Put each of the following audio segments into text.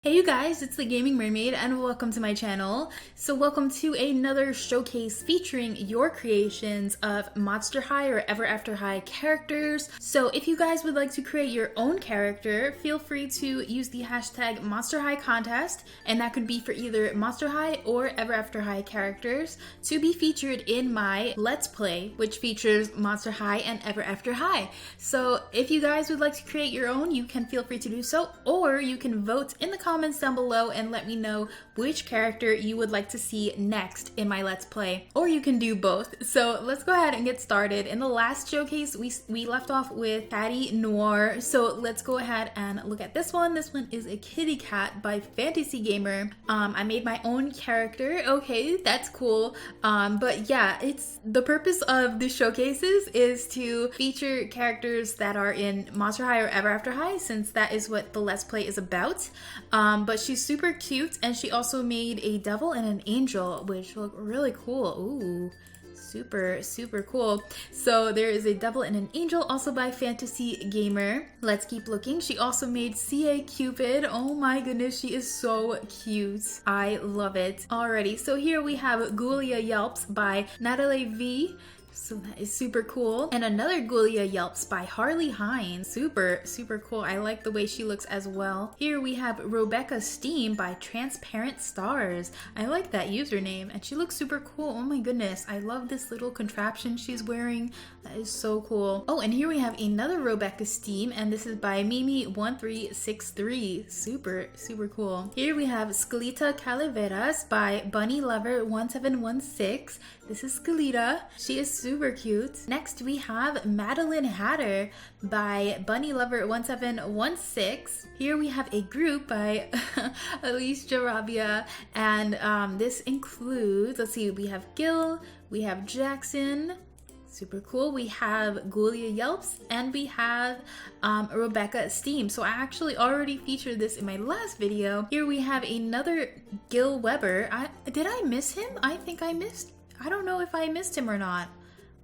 Hey you guys, it's the Gaming Mermaid and welcome to my channel. So welcome to another showcase featuring your creations of Monster High or Ever After High characters. So if you guys would like to create your own character, feel free to use the hashtag Monster High contest, and that could be for either Monster High or Ever After High characters to be featured in my Let's Play, which features Monster High and Ever After High. So if you guys would like to create your own, you can feel free to do so, or you can vote in the comments down below and let me know which character you would like to see next in my Let's Play, or you can do both. So let's go ahead and get started. In the last showcase we left off with Patty Noir, so let's go ahead and look at this one. This one is a kitty cat by Fantasy Gamer. I made my own character. Okay, that's cool. But yeah, it's the purpose of the showcases is to feature characters that are in Monster High or Ever After High, since that is what the Let's Play is about. But she's super cute, and she also made a devil and an angel, which look really cool. Ooh, super cool. So there is a devil and an angel also by Fantasy Gamer. Let's keep looking. She also made CA Cupid. Oh my goodness, she is so cute. I love it. Alrighty, so here we have Ghoulia Yelps by Natalie V. So that is super cool. And another Ghoulia Yelps by Harley Hines. Super cool. I like the way she looks as well. Here we have Rebecca Steam by Transparent Stars. I like that username, and she looks super cool. Oh my goodness, I love this little contraption she's wearing. That is so cool. Oh, and here we have another Rebecca Steam, and this is by Mimi1363. Super cool. Here we have Skelita Calaveras by Bunny Lover 1716. This is Skelita. She is super cute. Next we have Madeline Hatter by Bunny Lover 1716. Here we have a group by Elise Jarabia, and this includes, let's see, we have Gil, we have Jackson. Super cool. We have Ghoulia Yelps, and we have Rebecca Steam. So I actually already featured this in my last video. Here we have another Gil Weber. Did I miss him? I think I missed. I don't know if I missed him or not.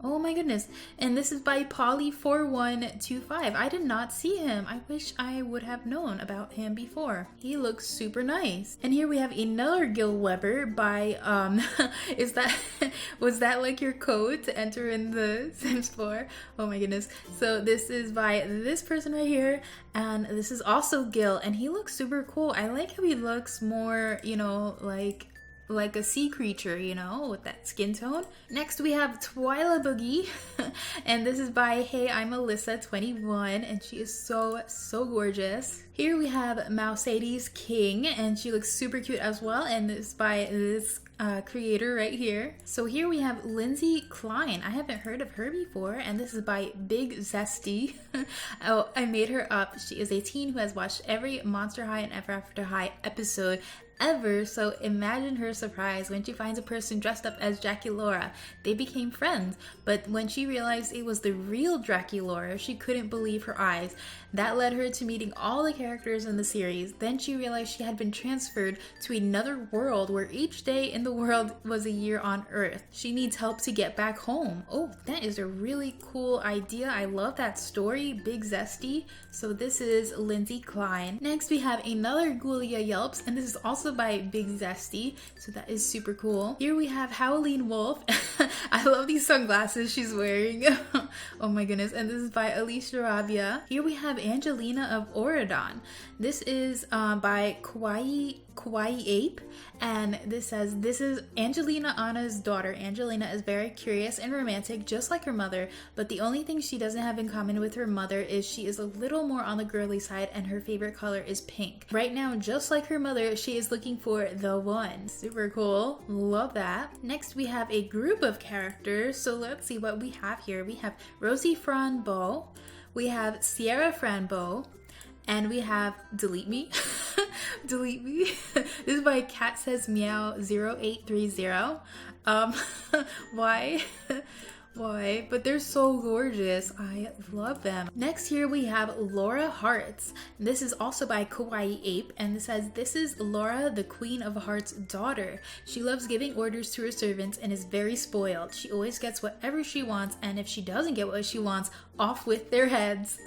Oh my goodness. And this is by Polly4125. I did not see him. I wish I would have known about him before. He looks super nice. And here we have another Gil Weber by, was that like your code to enter in the Sims 4? Oh my goodness. So this is by this person right here. And this is also Gil, and he looks super cool. I like how he looks more, you know, like a sea creature, you know, with that skin tone. Next we have Twyla Boogie, and this is by Hey I'm Alyssa21, and she is so gorgeous. Here we have Mercedes King, and she looks super cute as well, and this is by this creator right here. So here we have Lindsay Klein. I haven't heard of her before, and this is by Big Zesty. Oh, I made her up. She is a teen who has watched every Monster High and Ever After High episode ever, so imagine her surprise when she finds a person dressed up as Draculaura. They became friends, but when she realized it was the real Draculaura, she couldn't believe her eyes. That led her to meeting all the characters in the series. Then she realized she had been transferred to another world where each day in the world was a year on Earth. She needs help to get back home. Oh, that is a really cool idea. I love that story. Big Zesty. So this is Lindsay Klein. Next we have another Ghoulia Yelps, and this is also by Big Zesty, so that is super cool. Here we have Howleen Wolf. I love these sunglasses she's wearing. Oh my goodness. And this is by Alicia Rabia. Here we have Angelina of Oradon. This is by Kawaii Ape, and this says, this is Angelina Anna's daughter. Angelina is very curious and romantic, just like her mother, but the only thing she doesn't have in common with her mother is she is a little more on the girly side, and her favorite color is pink. Right now, just like her mother, she is looking for the one. Super cool. Love that. Next, we have a group of characters, so let's see what we have here. We have Rosie Franbeau, we have Sierra Franbeau, and we have Delete Me. Delete Me. This is by Cat Says Meow 0830. Why? Why? But they're so gorgeous. I love them. Next here we have Laura Hearts. This is also by Kawaii Ape, and it says, this is Laura, the Queen of Hearts' daughter. She loves giving orders to her servants and is very spoiled. She always gets whatever she wants, and if she doesn't get what she wants, off with their heads.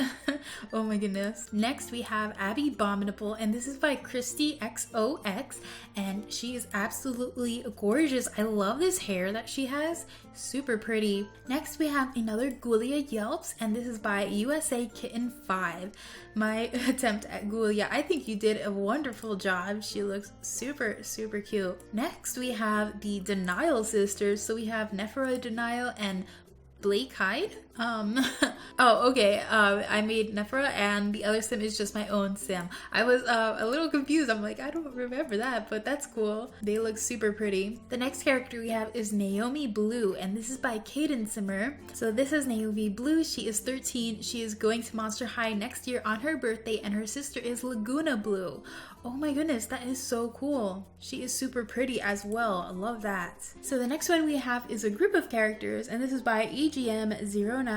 Oh my goodness. Next we have Abby Abominable, and this is by Christy XOX, and she is absolutely gorgeous. I love this hair that she has. Super pretty. Next we have another Ghoulia Yelps, and this is by USA Kitten 5. My attempt at Ghoulia. I think you did a wonderful job. She looks super, super cute. Next we have the Denial sisters. So we have Nephra Denial and Blake Hyde. Oh, okay. I made Nephra, and the other sim is just my own sim. I was a little confused. I'm like, I don't remember that, but that's cool. They look super pretty. The next character we have is Naomi Blue, and this is by Caden Simmer. So this is Naomi Blue. She is 13. She is going to Monster High next year on her birthday, and her sister is Laguna Blue. Oh my goodness, that is so cool. She is super pretty as well. I love that. So the next one we have is a group of characters, and this is by EGM09703.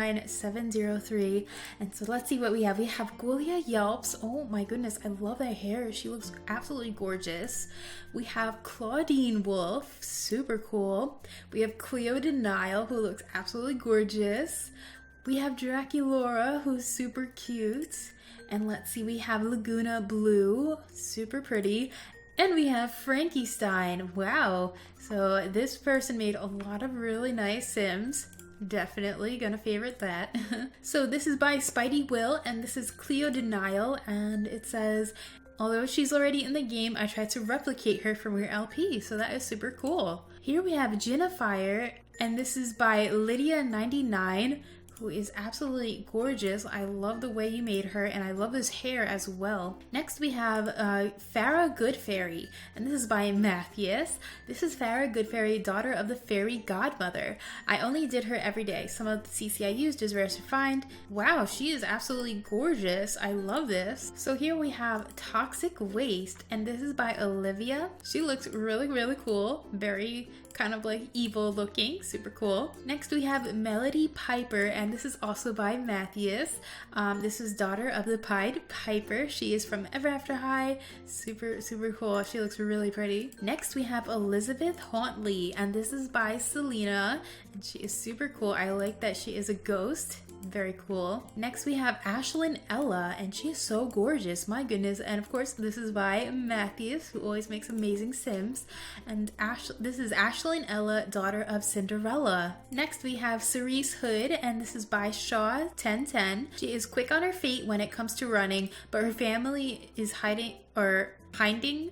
And so let's see what we have. We have Ghoulia Yelps. Oh my goodness, I love that hair. She looks absolutely gorgeous. We have Claudine Wolf, super cool. We have Cleo Denial, who looks absolutely gorgeous. We have Draculora, who's super cute. And let's see, we have Laguna Blue, super pretty. And we have Frankie Stein. Wow. So this person made a lot of really nice sims. Definitely gonna favorite that. So this is by Spidey Will, and this is Cleo Denial, and it says, although she's already in the game, I tried to replicate her from your LP, so that is super cool. Here we have Jennifer, and this is by Lydia99, who is absolutely gorgeous. I love the way you made her, and I love his hair as well. Next we have Farah Goodfairy, and this is by Matthias. This is Farah Goodfairy, daughter of the fairy godmother. I only did her every day. Some of the CC I used is rare to find. Wow, she is absolutely gorgeous. I love this. So here we have Toxic Waste, and this is by Olivia. She looks really, really cool. Very kind of like evil looking, super cool. Next we have Melody Piper, and this is also by Matthias. This is daughter of the Pied Piper. She is from Ever After High. Super, super cool. She looks really pretty. Next we have Elizabeth Hauntley, and this is by Selena, and she is super cool. I like that she is a ghost. Very cool. Next we have Ashlyn Ella, and she is so gorgeous, my goodness. And of course this is by Matthias, who always makes amazing sims. And this is Ashlyn Ella, daughter of Cinderella. Next we have Cerise Hood, and this is by Shaw1010. She is quick on her feet when it comes to running, but her family is hiding,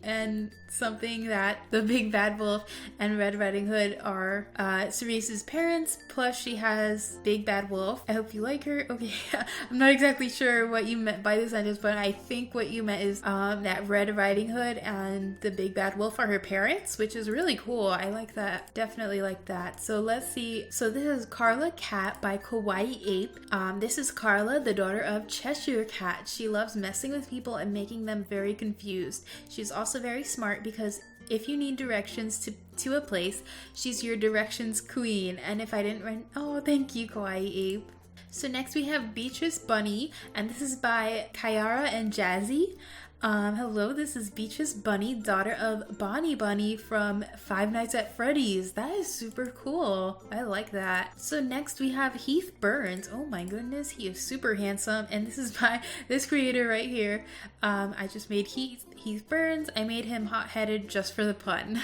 and something that the Big Bad Wolf and Red Riding Hood are Cerise's parents, plus she has Big Bad Wolf. I hope you like her. Okay, I'm not exactly sure what you meant by this sentence, but I think what you meant is that Red Riding Hood and the Big Bad Wolf are her parents, which is really cool. I like that. Definitely like that. So let's see. So this is Carla Cat by Kawaii Ape. This is Carla, the daughter of Cheshire Cat. She loves messing with people and making them very confused. She's also very smart because if you need directions to a place, she's your directions queen. And if I didn't run, oh, thank you, Kawaii Ape. So next we have Beatrice Bunny, and this is by Kyara and Jazzy. Hello, this is Beatrice Bunny, daughter of Bonnie Bunny from Five Nights at Freddy's. That is super cool. I like that. So next we have Heath Burns. Oh my goodness, he is super handsome, and this is by this creator right here. I just made Heath Burns. I made him hot-headed just for the pun.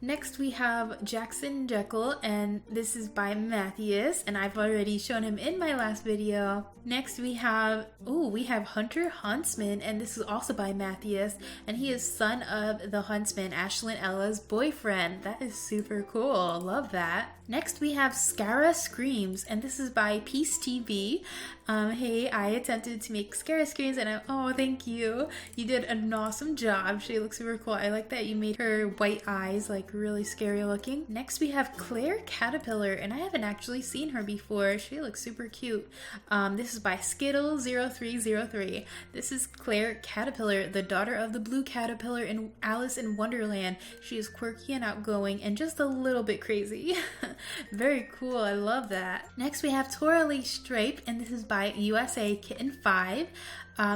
Next we have Jackson Jekyll, and this is by Matthias, and I've already shown him in my last video. Next we have Hunter Huntsman, and this is also by Matthias, and he is son of the Huntsman, Ashlyn Ella's boyfriend. That is super cool. Love that. Next we have Scara Screams, and this is by Peace TV. Hey, I attempted to make Scara Screams, and oh, thank you. You did an awesome job. She looks super cool. I like that you made her white eyes like really scary looking. Next we have Claire Caterpillar, and I haven't actually seen her before. She looks super cute. This is by Skittle0303. This is Claire Caterpillar, the daughter of the blue caterpillar in Alice in Wonderland. She is quirky and outgoing and just a little bit crazy. Very cool. I love that. Next we have Toralee Stripe, and this is by USA Kitten 5.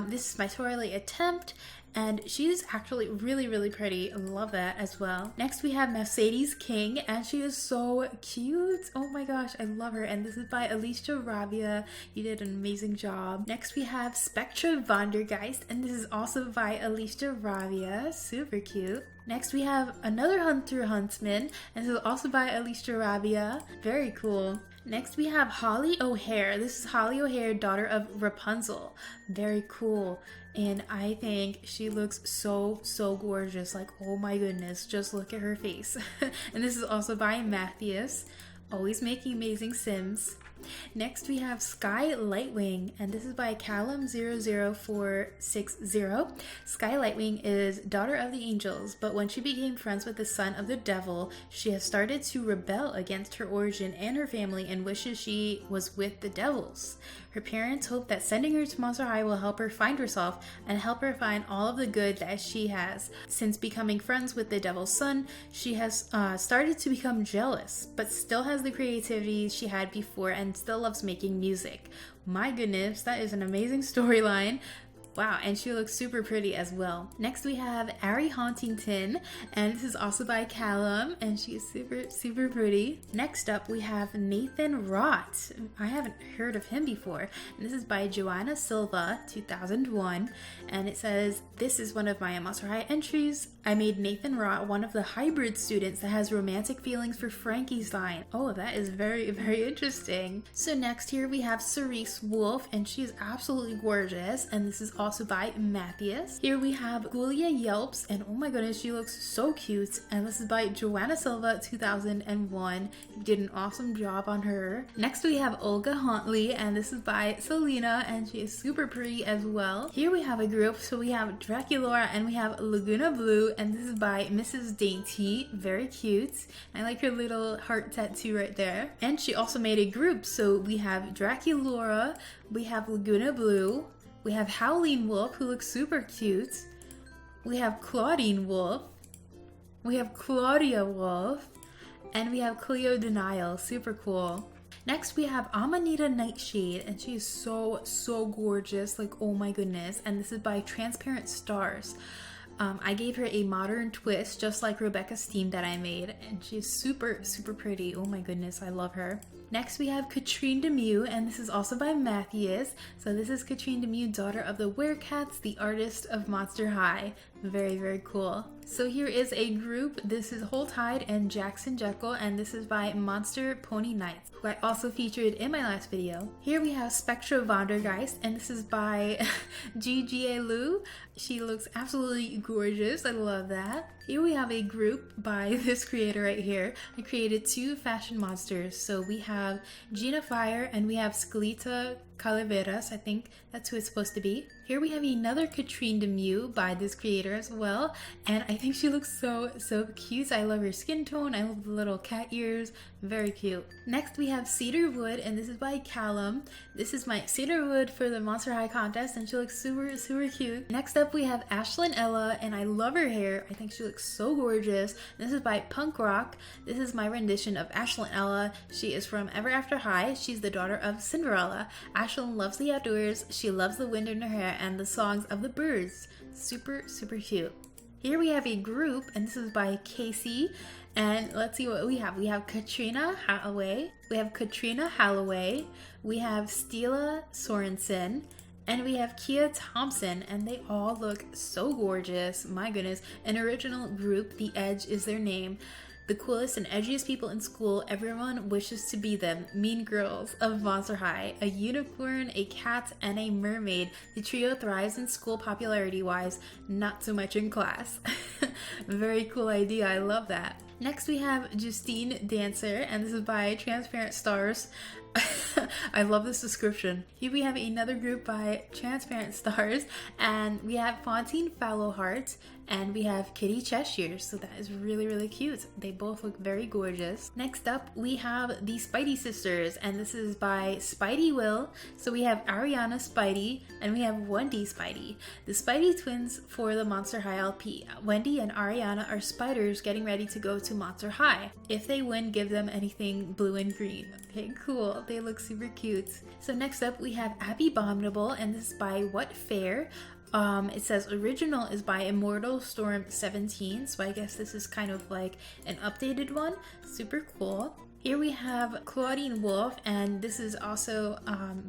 This is my Toralee attempt, and she's actually really pretty. I love that as well. Next we have Mercedes King, and she is so cute. Oh my gosh, I love her. And this is by Alicia Ravia. You did an amazing job. Next we have Spectra Vandergeist, and this is also by Alicia Ravia. Super cute. Next we have another Hunter Huntsman, and this is also by Alicia Ravia. Very cool. Next we have Holly O'Hare. This is Holly O'Hare, daughter of Rapunzel. Very cool. And I think she looks so gorgeous. Like, oh my goodness, just look at her face. And this is also by Matthias. Always making amazing Sims. Next we have Sky Lightwing, and this is by Callum00460. Sky Lightwing is daughter of the angels, but when she became friends with the son of the devil, she has started to rebel against her origin and her family and wishes she was with the devils. Her parents hope that sending her to Monster High will help her find herself and help her find all of the good that she has. Since becoming friends with the devil's son, she has started to become jealous, but still has the creativity she had before and still loves making music. My goodness, that is an amazing storyline. Wow, and she looks super pretty as well. Next we have Ari Huntington, and this is also by Callum, and she is super pretty. Next up we have Nathan Rott. I haven't heard of him before. And this is by Joanna Silva, 2001, and it says, "This is one of my Monster High entries. I made Nathan Rott one of the hybrid students that has romantic feelings for Frankenstein." Oh, that is very interesting. So next here we have Cerise Wolf, and she is absolutely gorgeous, and this is also by Matthias. Here we have Julia Yelps, and oh my goodness, she looks so cute, and this is by Joanna Silva, 2001. You did an awesome job on her. Next we have Olga Huntley, and this is by Selena, and she is super pretty as well. Here we have a group, so we have Draculaura and we have Laguna Blue, and this is by Mrs. Dainty. Very cute. I like her little heart tattoo right there. And she also made a group, so we have Draculaura, we have Laguna Blue, we have Howling Wolf, who looks super cute. We have Claudine Wolf. We have Claudia Wolf. And we have Cleo Denial. Super cool. Next we have Amanita Nightshade, and she is so gorgeous. Like, oh my goodness. And this is by Transparent Stars. I gave her a modern twist, just like Rebecca's theme that I made, and she's super pretty. Oh my goodness, I love her. Next we have Katrine Demew, and this is also by Matthias. So this is Katrine Demew, daughter of the Werecats, the artist of Monster High. Very cool. So here is a group. This is Whole Tide and Jackson Jekyll, and this is by Monster Pony Knights, who I also featured in my last video. Here we have Spectra Vandergeist, and this is by GGA Lu. She looks absolutely gorgeous. I love that. Here we have a group by this creator right here. I created two fashion monsters. So we have Gina Fire and we have Skeleta Calaveras. I think that's who it's supposed to be. Here we have another Katrine Demew by this creator as well, and I think she looks so cute. I love her skin tone. I love the little cat ears. Very cute. Next we have Cedarwood, and this is by Callum. This is my Cedarwood for the Monster High contest, and she looks super cute. Next up we have Ashlyn Ella, and I love her hair. I think she looks so gorgeous. This is by Punk Rock. This is my rendition of Ashlyn Ella. She is from Ever After High. She's the daughter of Cinderella. Ashlyn loves the outdoors. She loves the wind in her hair and the songs of the birds. Super cute. Here we have a group, and this is by Casey. And let's see what we have. We have Katrina Holloway. We have Katrina Holloway. We have Stila Sorensen. And we have Kia Thompson, and they all look so gorgeous. My goodness. An original group, The Edge is their name. The coolest and edgiest people in school, everyone wishes to be them. Mean girls of Monster High. A unicorn, a cat, and a mermaid. The trio thrives in school popularity-wise, not so much in class. Very cool idea, I love that. Next we have Justine Dancer, and this is by Transparent Stars. I love this description. Here we have another group by Transparent Stars, and we have Fontaine Fallowheart, and we have Kitty Cheshire, so that is really cute. They both look very gorgeous. Next up, we have the Spidey sisters, and this is by Spidey Will. So we have Ariana Spidey, and we have Wendy Spidey. The Spidey twins for the Monster High LP. Wendy and Ariana are spiders getting ready to go to Monster High. If they win, give them anything blue and green. Okay, cool. They look super cute. So next up, we have Abby Abominable, and this is by What Fair. It says original is by Immortal Storm 17, so I guess this is kind of like an updated one. Super cool. Here we have Claudine Wolf, and this is also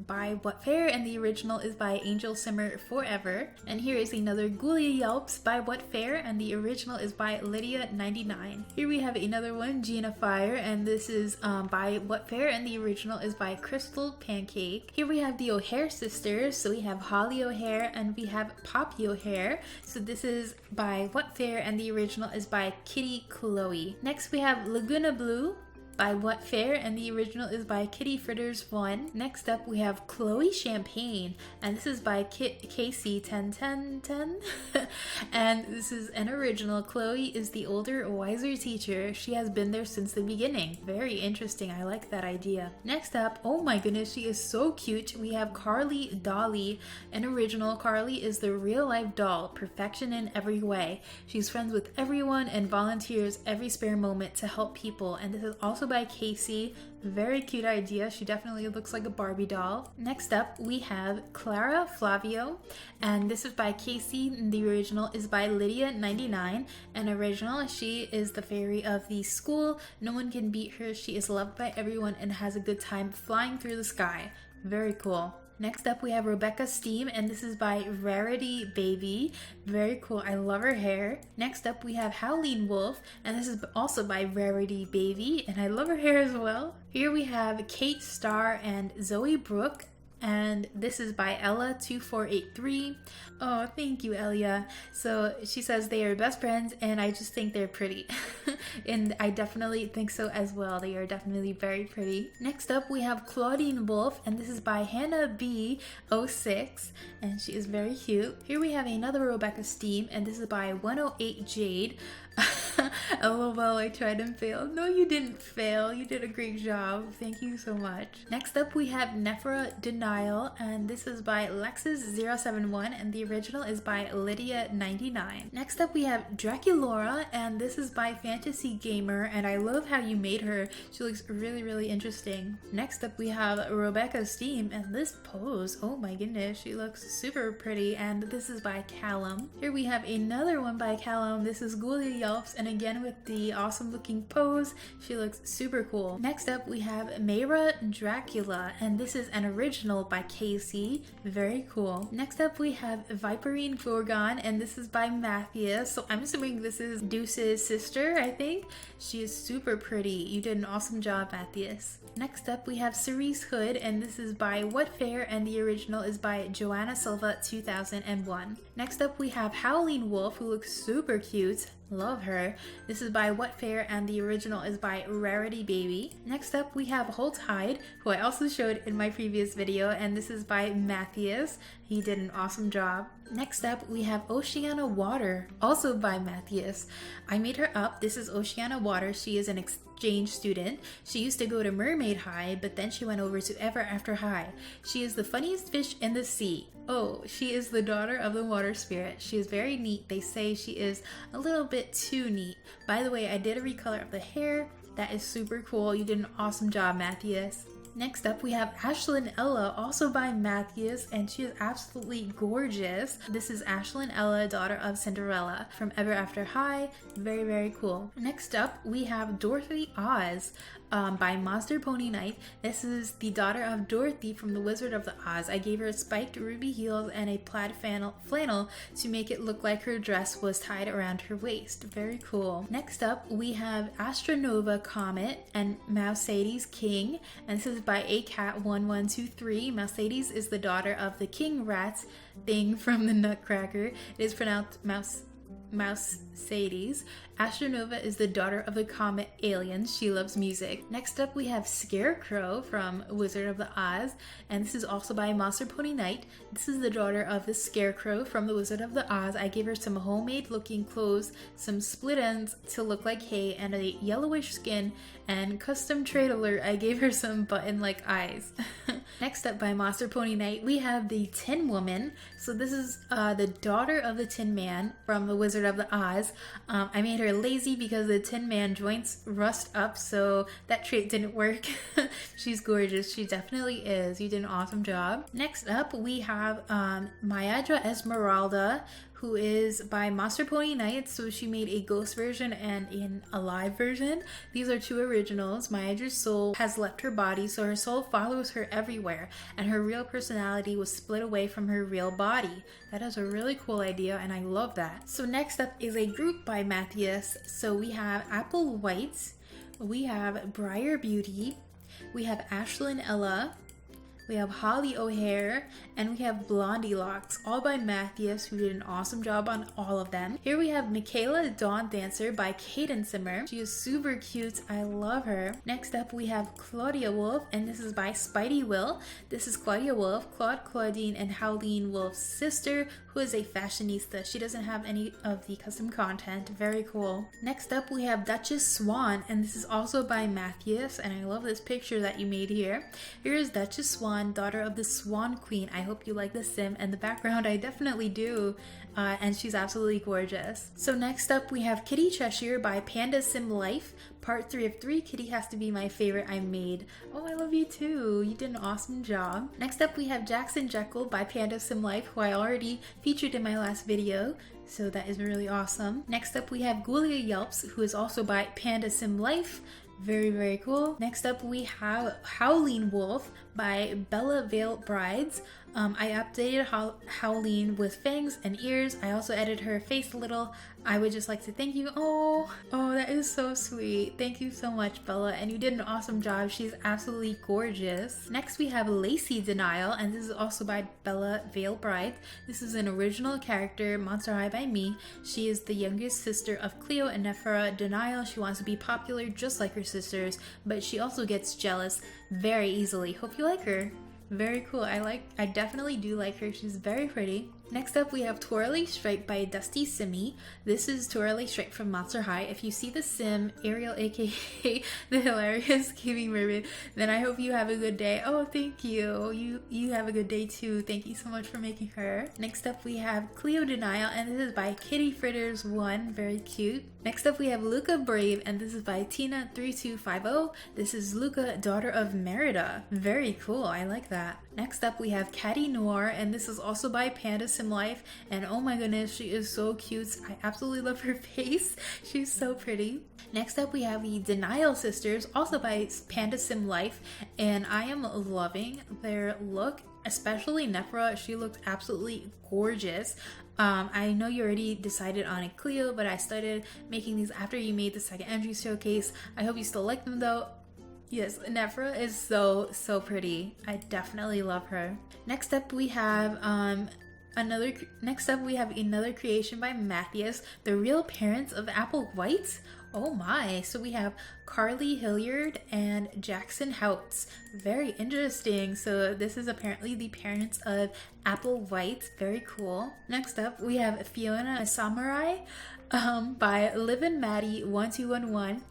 by What Fair, and the original is by Angel Simmer Forever. And here is another GIL'S by What Fair, and the original is by Lydia99. Here we have another one, Gina Fire, and this is by What Fair, and the original is by Crystal Pancake. Here we have the O'Hare sisters, so we have Holly O'Hare and we have Poppy O'Hare. So this is by What Fair, and the original is by Kitty Chloe. Next we have Laguna Blue by What Fair, and the original is by Kitty Fritters 1. Next up we have Chloe Champagne, and this is by Casey 101010 and this is an original. Chloe is the older, wiser teacher. She has been there since the beginning. Very interesting. I like that idea. Next up, oh my goodness, she is so cute. We have Carly Dolly, an original. Carly is the real life doll, perfection in every way. She's friends with everyone and volunteers every spare moment to help people, and this is also by Casey. Very cute idea. She definitely looks like a Barbie doll. Next up we have Clara Flavio, and this is by Casey, and the original is by Lydia99. An original, she is the fairy of the school. No one can beat her. She is loved by everyone and has a good time flying through the sky. Very cool. Next up we have Rebecca Steam, and this is by Rarity Baby. Very cool. I love her hair. Next up we have Howleen Wolf, and this is also by Rarity Baby, and I love her hair as well. Here we have Kate Starr and Zoe Brooke, and this is by Ella2483. Oh, thank you, Elia. So she says they are best friends, and I just think they're pretty. And I definitely think so as well. They are definitely very pretty. Next up we have Claudine Wolf, and this is by Hannah B06, and she is very cute. Here we have another Rebecca Steam, and this is by 108 Jade. LOL, I tried and failed. No, you didn't fail. You did a great job. Thank you so much. Next up we have Nephra Denial, and this is by Lexus071, and the original is by Lydia99. Next up we have Draculaura, and this is by Fantasy Gamer, and I love how you made her. She looks really, really interesting. Next up we have Rebecca Steam, and this pose, oh my goodness, she looks super pretty, and this is by Callum. Here we have another one by Callum. This is GIL'S, and again with the awesome looking pose, she looks super cool. Next up we have Mayra Dracula, and this is an original by Casey. Very cool. Next up we have Viperine Gorgon, and this is by Matthias, so I'm assuming this is Deuce's sister. I think she is super pretty. You did an awesome job, Matthias. Next up we have Cerise Hood, and this is by What Fair, and the original is by Joanna Silva 2001. Next up we have Howleen Wolf, who looks super cute. Love her. This is by What Fair, and the original is by Rarity Baby. Next up we have Holt Hyde, who I also showed in my previous video, and this is by Matthias. He did an awesome job. Next up we have Oceana Water, also by Matthias. I made her up. This is Oceana Water. She is an exchange student. She used to go to Mermaid High, but then she went over to Ever After High. She is the funniest fish in the sea. Oh, she is the daughter of the water spirit. She is very neat. They say she is a little bit too neat. By the way, I did a recolor of the hair. That is super cool. You did an awesome job, Matthias. Next up we have Ashlyn Ella, also by Matthias, and she is absolutely gorgeous. This is Ashlyn Ella, daughter of Cinderella from Ever After High. Very, very cool. Next up we have Dorothy Oz by Monster Pony Night. This is the daughter of Dorothy from The Wizard of the Oz. I gave her spiked ruby heels and a plaid flannel to make it look like her dress was tied around her waist. Very cool. Next up we have Astronova Comet and Mercedes King, and this is by ACAT1123. Mercedes is the daughter of the king rat thing from the Nutcracker. It is pronounced Mouse-Sades. Astronova is the daughter of the comet aliens. She loves music. Next up we have Scarecrow from Wizard of the Oz, and this is also by Monster Pony Night. This is the daughter of the Scarecrow from the Wizard of the Oz. I gave her some homemade looking clothes, some split ends to look like hay, and a yellowish skin, and custom trade alert, I gave her some button like eyes. Next up by Monster Pony Night we have the Tin Woman. So this is the daughter of the Tin Man from The Wizard of the Oz. I made her lazy because the Tin Man joints rust up, so that trait didn't work. She's gorgeous. She definitely is. You did an awesome job. Next up, we have Mayadra Esmeralda, who is by Monster Pony Nights. So she made a ghost version and an alive version. These are two originals. Myadra's soul has left her body, so her soul follows her everywhere, and her real personality was split away from her real body. That is a really cool idea, and I love that. So next up is a group by Matthias. So we have Apple White, we have Briar Beauty, we have Ashlyn Ella, we have Holly O'Hare, and we have Blondie Locks, all by Matthias, who did an awesome job on all of them. Here we have Michaela Dawn Dancer by Kaden Simmer. She is super cute. I love her. Next up, we have Claudia Wolf, and this is by Spidey Will. This is Claudia Wolf, Claudine, and Howleen Wolf's sister, who is a fashionista. She doesn't have any of the custom content. Very cool. Next up, we have Duchess Swan, and this is also by Matthias, and I love this picture that you made here. Here is Duchess Swan, daughter of the Swan Queen. I hope you like the sim and the background. I definitely do, and she's absolutely gorgeous. So next up, we have Kitty Cheshire by Panda Sim Life, part 3 of 3. Kitty has to be my favorite I made. Oh, I love you too. You did an awesome job. Next up, we have Jackson Jekyll by Panda Sim Life, who I already featured in my last video, so that is really awesome. Next up, we have Ghoulia Yelps, who is also by Panda Sim Life. Very, very cool. Next up, we have Howleen Wolf by Bella Vale Brides. I updated Howleen with fangs and ears. I also edited her face a little. I would just like to thank you. Oh, that is so sweet. Thank you so much, Bella, and you did an awesome job. She's absolutely gorgeous. Next, we have Lacey Denial, and this is also by Bella Vale Bride. This is an original character, Monster High by me. She is the youngest sister of Cleo and Nephra Denial. She wants to be popular just like her sisters, but she also gets jealous very easily. Hope you like her. Very cool. I definitely do like her. She's very pretty. Next up, we have Twirly Stripe by Dusty Simmy. This is Twirly Stripe from Monster High. If you see the sim, Ariel aka the hilarious GamingMermaid, then I hope you have a good day. Oh, thank you. You have a good day too. Thank you so much for making her. Next up, we have Cleo Denial, and this is by Kitty Fritters 1. Very cute. Next up, we have Luca Brave, and this is by Tina3250. This is Luca, daughter of Merida. Very cool. I like that. Next up, we have Caddy Noir, and this is also by Panda Sim Life, and oh my goodness, she is so cute. I absolutely love her face. She's so pretty. Next up, we have the Denial Sisters, also by Panda Sim Life, and I am loving their look, especially Nephra. She looks absolutely gorgeous. I know you already decided on a Cleo, but I started making these after you made the second entry showcase. I hope you still like them though. Yes, Nephra is so pretty. I definitely love her. Next up, we have another creation by Matthias, the real parents of Apple White. Oh my, so we have Carly Hilliard and Jackson Houts. Very interesting. So this is apparently the parents of Apple White. Very cool. Next up, we have Fiona Samurai by Livin' Maddie 1211.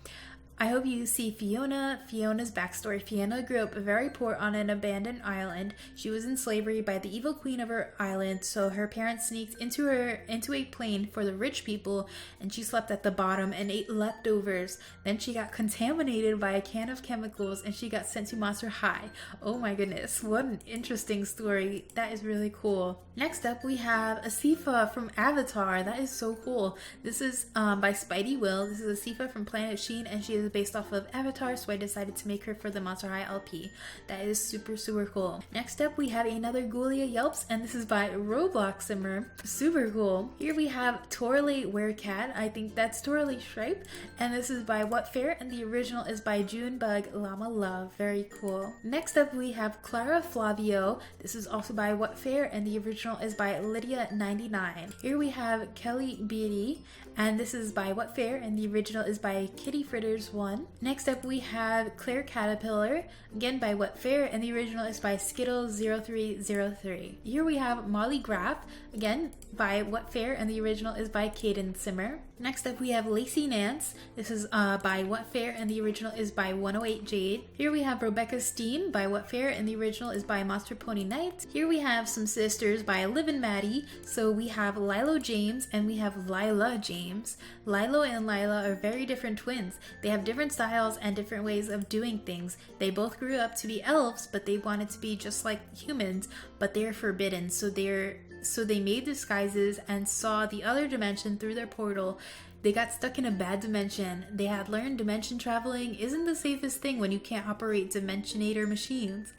I hope you see Fiona's backstory. Fiona grew up very poor on an abandoned island. She was in slavery by the evil queen of her island, so her parents sneaked into a plane for the rich people, and she slept at the bottom and ate leftovers. Then she got contaminated by a can of chemicals, and she got sent to Monster High. Oh my goodness, what an interesting story. That is really cool. Next up, we have Asifa from Avatar. That is so cool. This is by Spidey Will. This is Asifa from Planet Sheen, and she is based off of Avatar, so I decided to make her for the Monster High LP. That is super cool. Next up, we have another Ghoulia Yelps, and this is by Roblox Simmer. Super cool. Here we have Torley Werecat. I think that's Torley Stripe, and this is by What Fair, and the original is by Junebug Llama Love. Very cool. Next up, we have Clara Flavio. This is also by What Fair, and the original is by Lydia99. Here we have Kelly Beatty, and this is by What Fair, and the original is by Kitty Fritters one. Next up we have Claire Caterpillar, again by What Fair, and the original is by Skittle0303. Here we have Molly Graff, again by What Fair, and the original is by Caden Simmer. Next up we have Lacey Nance. This is by What Fair, and the original is by 108 Jade. Here we have Rebecca Steen by What Fair, and the original is by Monster Pony Knight. Here we have some sisters by Liv and Maddie. So we have Lilo James and we have Lila James. Lilo and Lila are very different twins. They have different styles and different ways of doing things. They both grew up to be elves, but they wanted to be just like humans, but they're forbidden. So they made disguises and saw the other dimension through their portal. They got stuck in a bad dimension. They had learned dimension traveling isn't the safest thing when you can't operate Dimensionator machines.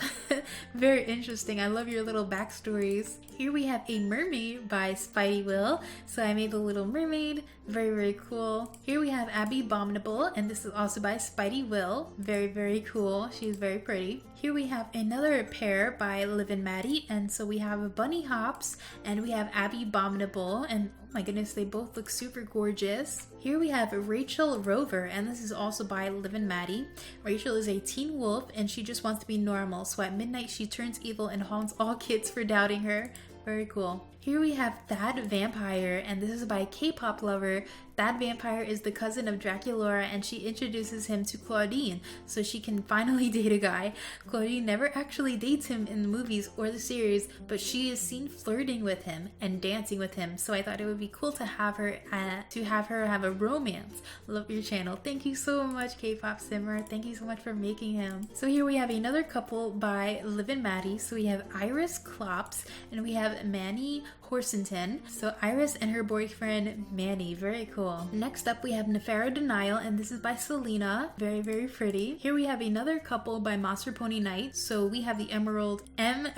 Very interesting. I love your little backstories. Here we have a mermaid by Spidey Will. So I made the Little Mermaid. Very, very cool. Here we have Abby Abominable, and this is also by Spidey Will. Very, very cool. She's very pretty. Here we have another pair by Liv and Maddie, and so we have Bunny Hops and we have Abby Abominable, and oh my goodness, they both look super gorgeous. Here we have Rachel Rover, and this is also by Liv and Maddie. Rachel is a teen wolf and she just wants to be normal, so at midnight she turns evil and haunts all kids for doubting her. Very cool. Here we have Thad Vampire, and this is by K-pop lover. Thad Vampire is the cousin of Draculaura, and she introduces him to Claudine so she can finally date a guy. Claudine never actually dates him in the movies or the series, but she is seen flirting with him and dancing with him. So I thought it would be cool to have her have a romance. Love your channel. Thank you so much, K-pop Simmer. Thank you so much for making him. So here we have another couple by Liv and Maddie. So we have Iris Klops and we have Manny Horsington. So Iris and her boyfriend Manny. Very cool. Next up we have Nefera Denial, and this is by Selena. Very, very pretty. Here we have another couple by Monster Pony Knight. So we have the Emerald and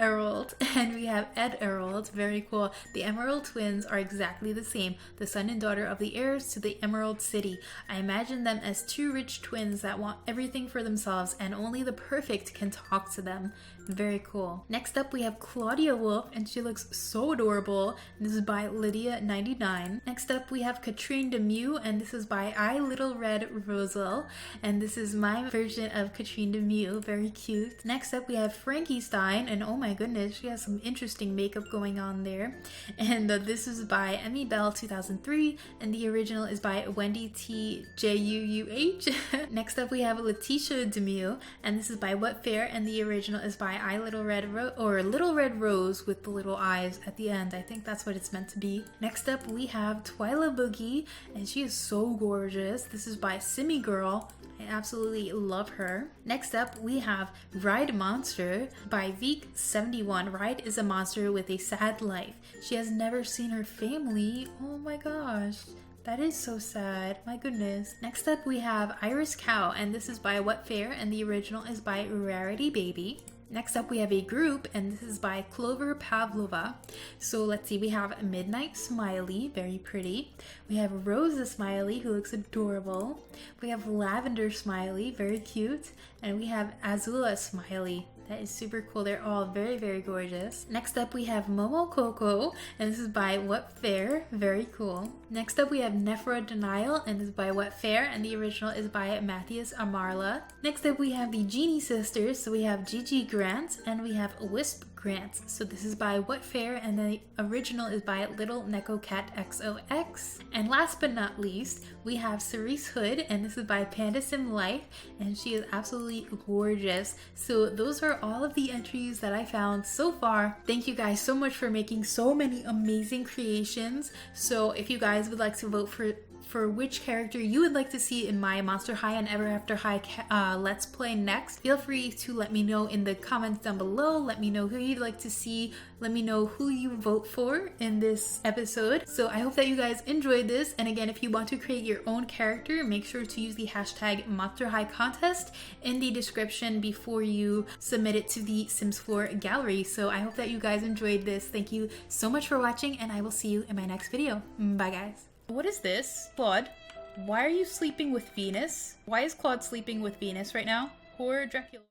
we have Ed Emerald. Very cool. The Emerald twins are exactly the same. The son and daughter of the heirs to the Emerald City. I imagine them as two rich twins that want everything for themselves and only the perfect can talk to them. Very cool. Next up we have Claudia Wolf, and she looks so adorable. This is by Lydia99. Next up we have Katrine Demew, and this is by I Little Red Rosal, and this is my version of Katrine Demew. Very cute. Next up we have Frankie Stein, and oh my goodness, she has some interesting makeup going on there. And this is by Emmy Bell 2003, and the original is by Wendy T. Juuh. Next up we have Letitia Demew, and this is by What Fair, and the original is by I Little Red Little Red Rose with the little eyes at the end. I think that's what it's meant to be. Next up we have Twyla Boogie, and she is so gorgeous. This is by Simi Girl. I absolutely love her. Next up we have Ride Monster by Veek71. Ride is a monster with a sad life. She has never seen her family. Oh my gosh. That is so sad. My goodness. Next up we have Iris Cow, and this is by What Fair, and the original is by Rarity Baby. Next up we have a group, and this is by Clover Pavlova. So let's see, we have Midnight Smiley, very pretty. We have Rosa Smiley, who looks adorable. We have Lavender Smiley, very cute. And we have Azula Smiley. That is super cool. They're all very, very gorgeous. Next up we have Momo Coco, and this is by What Fair. Very cool. Next up we have Nefera Denial, and this is by What Fair, and the original is by Matthias Amarla. Next up we have the Genie Sisters, so we have Gigi Grant, and we have Wisp Grant. So this is by What Fair, and the original is by Little Neko Cat XOX. And last but not least, we have Cerise Hood, and this is by Panda Sim Life, and she is absolutely gorgeous. So those are all of the entries that I found so far. Thank you guys so much for making so many amazing creations. So if you guys would like to vote for which character you would like to see in my Monster High and Ever After High Let's Play next, feel free to let me know in the comments down below. Let me know who you'd like to see. Let me know who you vote for in this episode. So I hope that you guys enjoyed this. And again, if you want to create your own character, make sure to use the hashtag Monster High Contest in the description before you submit it to the Sims 4 gallery. So I hope that you guys enjoyed this. Thank you so much for watching, and I will see you in my next video. Bye guys. What is this? Claude, why are you sleeping with Venus? Why is Claude sleeping with Venus right now? Poor Dracula.